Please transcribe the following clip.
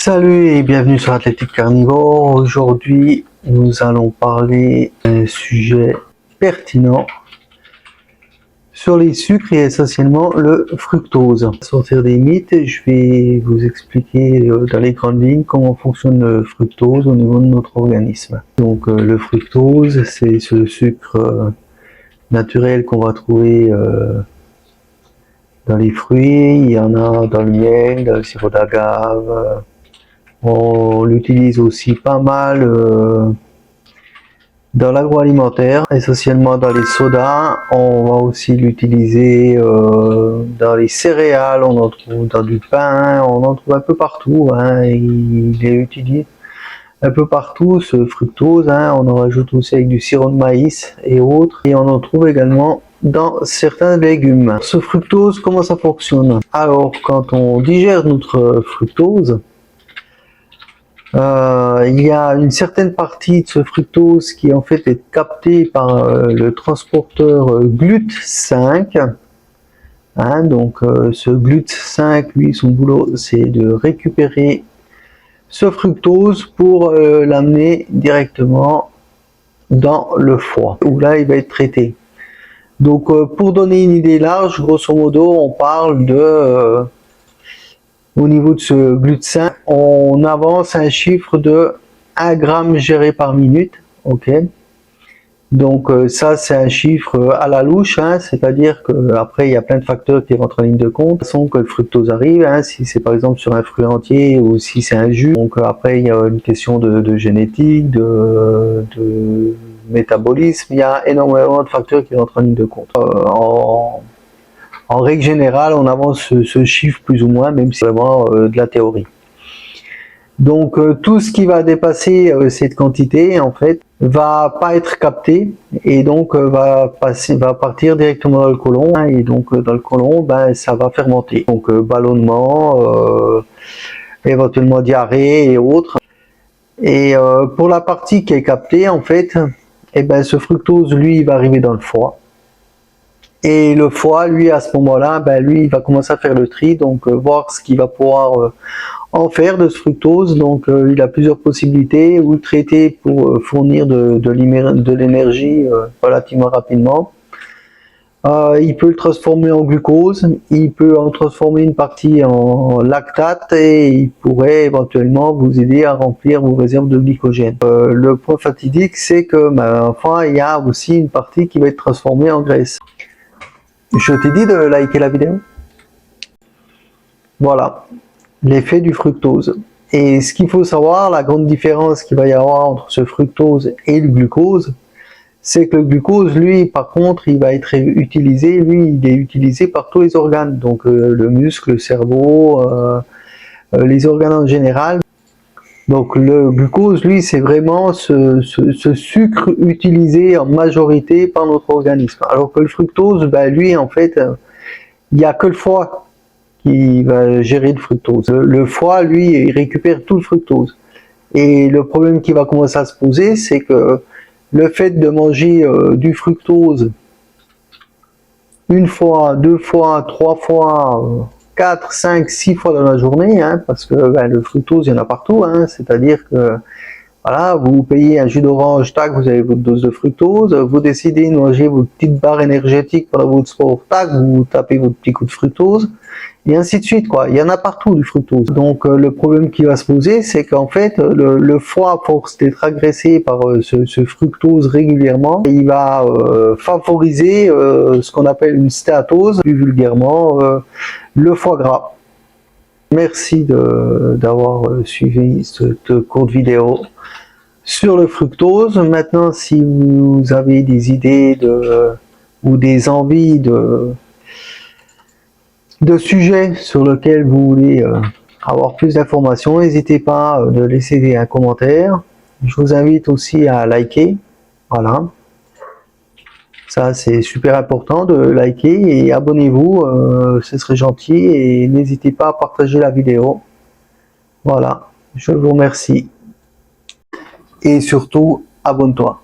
Salut et bienvenue sur Athlétique Carnivore. Aujourd'hui, nous allons parler d'un sujet pertinent sur les sucres et essentiellement le fructose. Pour sortir des mythes, je vais vous expliquer dans les grandes lignes comment fonctionne le fructose au niveau de notre organisme. Donc le fructose, c'est ce sucre naturel qu'on va trouver dans les fruits, il y en a dans le miel, dans le sirop d'agave. On l'utilise aussi pas mal dans l'agroalimentaire, essentiellement dans les sodas. On va aussi l'utiliser dans les céréales, on en trouve dans du pain, on en trouve un peu partout. Il est utilisé un peu partout ce fructose. On en rajoute aussi avec du sirop de maïs et autres. Et on en trouve également dans certains légumes. Ce fructose, comment ça fonctionne? Alors, quand on digère notre fructose, il y a une certaine partie de ce fructose qui en fait est captée par le transporteur GLUT5. Donc ce GLUT5, lui, son boulot, c'est de récupérer ce fructose pour l'amener directement dans le foie, où là il va être traité. Donc pour donner une idée large, grosso modo, on parle de au niveau de ce GLUT5, on avance un chiffre de 1 gramme géré par minute. Ok. Donc ça, c'est un chiffre à la louche, c'est-à-dire qu'après, il y a plein de facteurs qui rentrent en ligne de compte. De toute façon, que le fructose arrive, si c'est par exemple sur un fruit entier ou si c'est un jus. Donc après, il y a une question de génétique, de métabolisme. Il y a énormément de facteurs qui rentrent en ligne de compte. En règle générale, on avance ce chiffre plus ou moins, même si c'est vraiment de la théorie. Donc tout ce qui va dépasser cette quantité, en fait, va pas être capté et donc va partir directement dans le côlon. Et donc dans le côlon, ça va fermenter. Donc ballonnement, éventuellement diarrhée et autres. Et pour la partie qui est captée, en fait, ce fructose, lui, il va arriver dans le foie. Et le foie, lui, à ce moment-là, lui, il va commencer à faire le tri, donc voir ce qu'il va pouvoir en faire de ce fructose. Donc, il a plusieurs possibilités, ou le traiter pour fournir de l'énergie relativement rapidement. Il peut le transformer en glucose, il peut en transformer une partie en lactate et il pourrait éventuellement vous aider à remplir vos réserves de glycogène. Le point fatidique, c'est que, enfin, il y a aussi une partie qui va être transformée en graisse. Je t'ai dit de liker la vidéo. Voilà, l'effet du fructose. Et ce qu'il faut savoir, la grande différence qu'il va y avoir entre ce fructose et le glucose, c'est que le glucose, lui, par contre, il va être utilisé, il est utilisé par tous les organes, donc le muscle, le cerveau, les organes en général. Donc le glucose, lui, c'est vraiment ce sucre utilisé en majorité par notre organisme. Alors que le fructose, lui, en fait, il n'y a que le foie qui va gérer le fructose. Le foie, lui, il récupère tout le fructose. Et le problème qui va commencer à se poser, c'est que le fait de manger du fructose une fois, 2 fois, 3 fois, 4, 5, 6 fois dans la journée, parce que le fructose, il y en a partout, c'est-à-dire que voilà, vous payez un jus d'orange, tac, vous avez votre dose de fructose, vous décidez de manger votre petite barre énergétique pendant votre sport, tac, vous tapez votre petit coup de fructose, et ainsi de suite, quoi. Il y en a partout du fructose. Donc le problème qui va se poser, c'est qu'en fait, le foie, à force d'être agressé par ce fructose régulièrement, il va favoriser ce qu'on appelle une stéatose, plus vulgairement, le foie gras. Merci d'avoir suivi cette courte vidéo sur le fructose. Maintenant, si vous avez des idées ou des envies de sujets sur lesquels vous voulez avoir plus d'informations, n'hésitez pas à laisser un commentaire. Je vous invite aussi à liker. Voilà. Ça, c'est super important de liker et abonnez-vous, ce serait gentil. Et n'hésitez pas à partager la vidéo. Voilà, je vous remercie. Et surtout, abonne-toi.